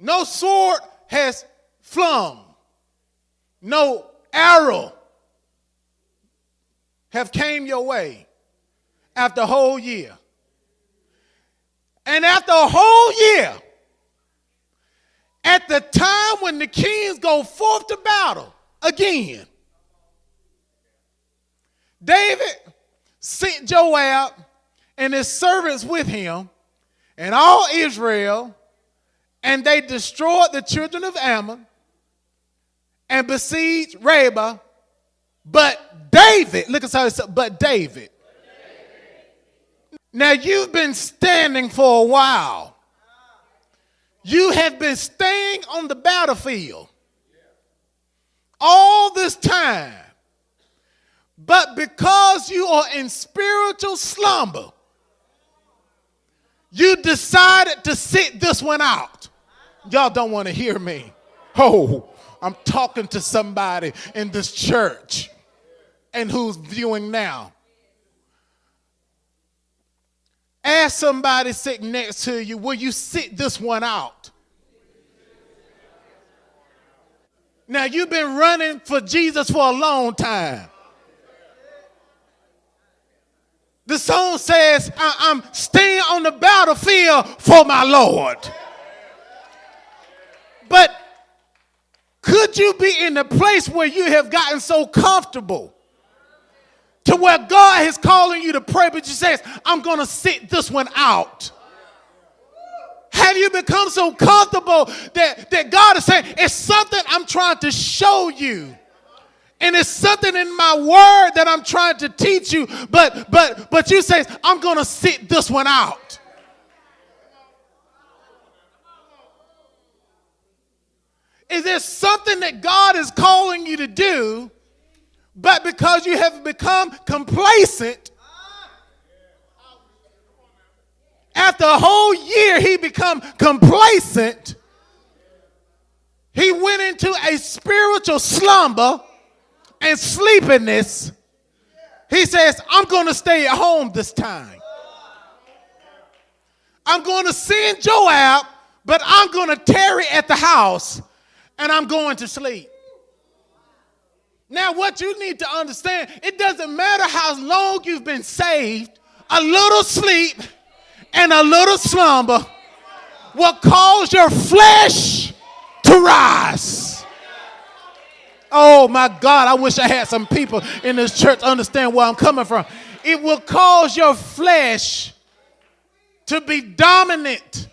No sword has flung. No arrow have came your way after a whole year. And after a whole year, at the time when the kings go forth to battle again, David sent Joab and his servants with him and all Israel, and they destroyed the children of Ammon and besieged Rabbah. But David, look at how it says, but David. Now you've been standing for a while. You have been staying on the battlefield all this time. But because you are in spiritual slumber, you decided to sit this one out. Y'all don't want to hear me. Oh, I'm talking to somebody in this church and who's viewing now. Ask somebody sitting next to you, will you sit this one out? Now, you've been running for Jesus for a long time. The song says, I'm staying on the battlefield for my Lord. But could you be in a place where you have gotten so comfortable to where God is calling you to pray, but you say, I'm going to sit this one out? Have you become so comfortable that God is saying, it's something I'm trying to show you? And it's something in my word that I'm trying to teach you, but you say, I'm going to sit this one out. Is there something that God is calling you to do, but because you have become complacent, after a whole year he become complacent, he went into a spiritual slumber and sleepiness. He says, I'm going to stay at home this time. I'm going to send Joab, but I'm going to tarry at the house and I'm going to sleep. Now, what you need to understand, it doesn't matter how long you've been saved, a little sleep and a little slumber will cause your flesh to rise. Oh my God, I wish I had some people in this church understand where I'm coming from. It will cause your flesh to be dominant.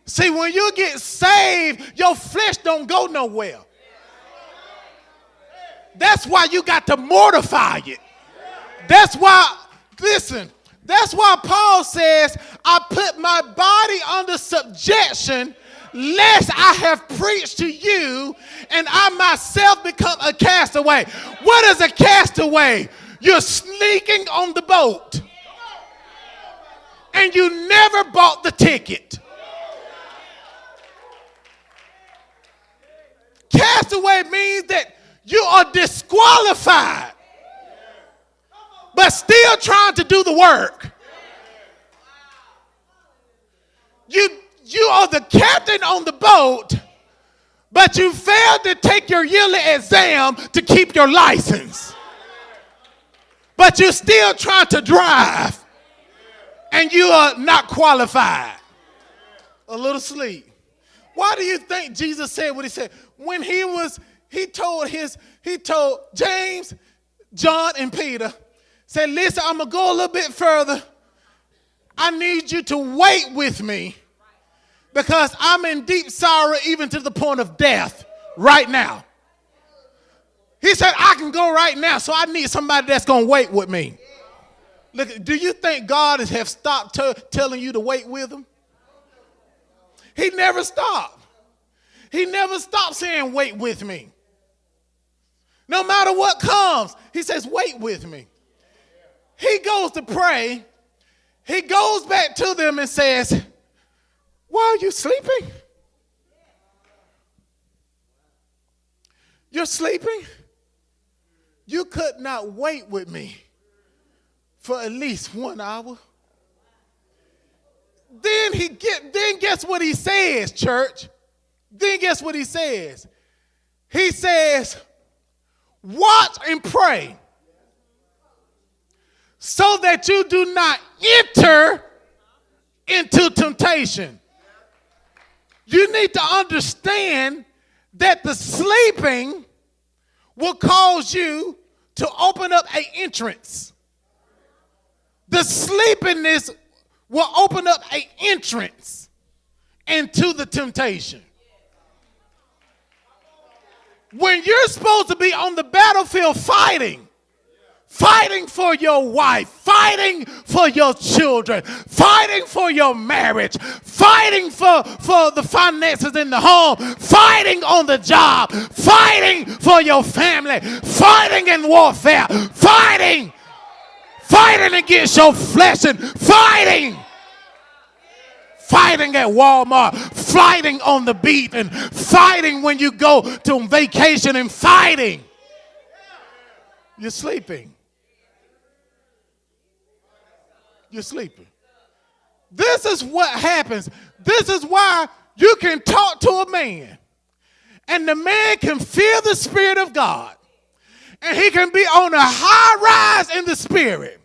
See, when you get saved, your flesh don't go nowhere. That's why you got to mortify it. That's why, listen, that's why Paul says, I put my body under subjection lest I have preached to you and I myself become a castaway. What is a castaway? You're sneaking on the boat and you never bought the ticket. Castaway means that you are disqualified, but still trying to do the work. You are the captain on the boat, but you failed to take your yearly exam to keep your license. But you're still trying to drive, and you are not qualified. A little sleep. Why do you think Jesus said what he said? When he told James, John, and Peter, said, listen, I'm going to go a little bit further. I need you to wait with me because I'm in deep sorrow even to the point of death right now. He said, I can go right now, so I need somebody that's going to wait with me. Look, do you think God has stopped telling you to wait with him? He never stopped. He never stopped saying, wait with me. No matter what comes, he says, wait with me. He goes to pray. He goes back to them and says, why are you sleeping? You're sleeping? You could not wait with me for at least 1 hour. Then guess what he says, church? Then guess what he says? He says, watch and pray so that you do not enter into temptation. You need to understand that the sleeping will cause you to open up an entrance. The sleepiness will open up an entrance into the temptation. When you're supposed to be on the battlefield fighting for your wife, fighting for your children, fighting for your marriage, fighting for the finances in the home, fighting on the job, fighting for your family, fighting in warfare, fighting against your flesh, and fighting at Walmart, fighting on the beat, and fighting when you go to vacation, and fighting. You're sleeping. You're sleeping. This is what happens. This is why you can talk to a man, and the man can feel the Spirit of God, and he can be on a high rise in the Spirit,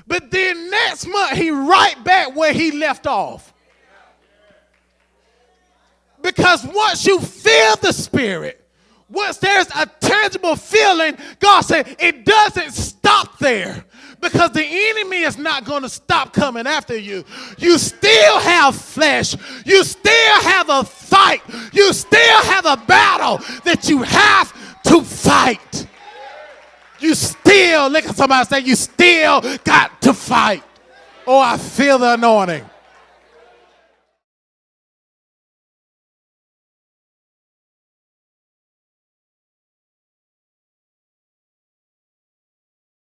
but then next month he right back where he left off. Because once you feel the Spirit, once there's a tangible feeling, God said it doesn't stop there. Because the enemy is not going to stop coming after you. You still have flesh. You still have a fight. You still have a battle that you have to fight. You still, look at somebody say, you still got to fight. Oh, I feel the anointing.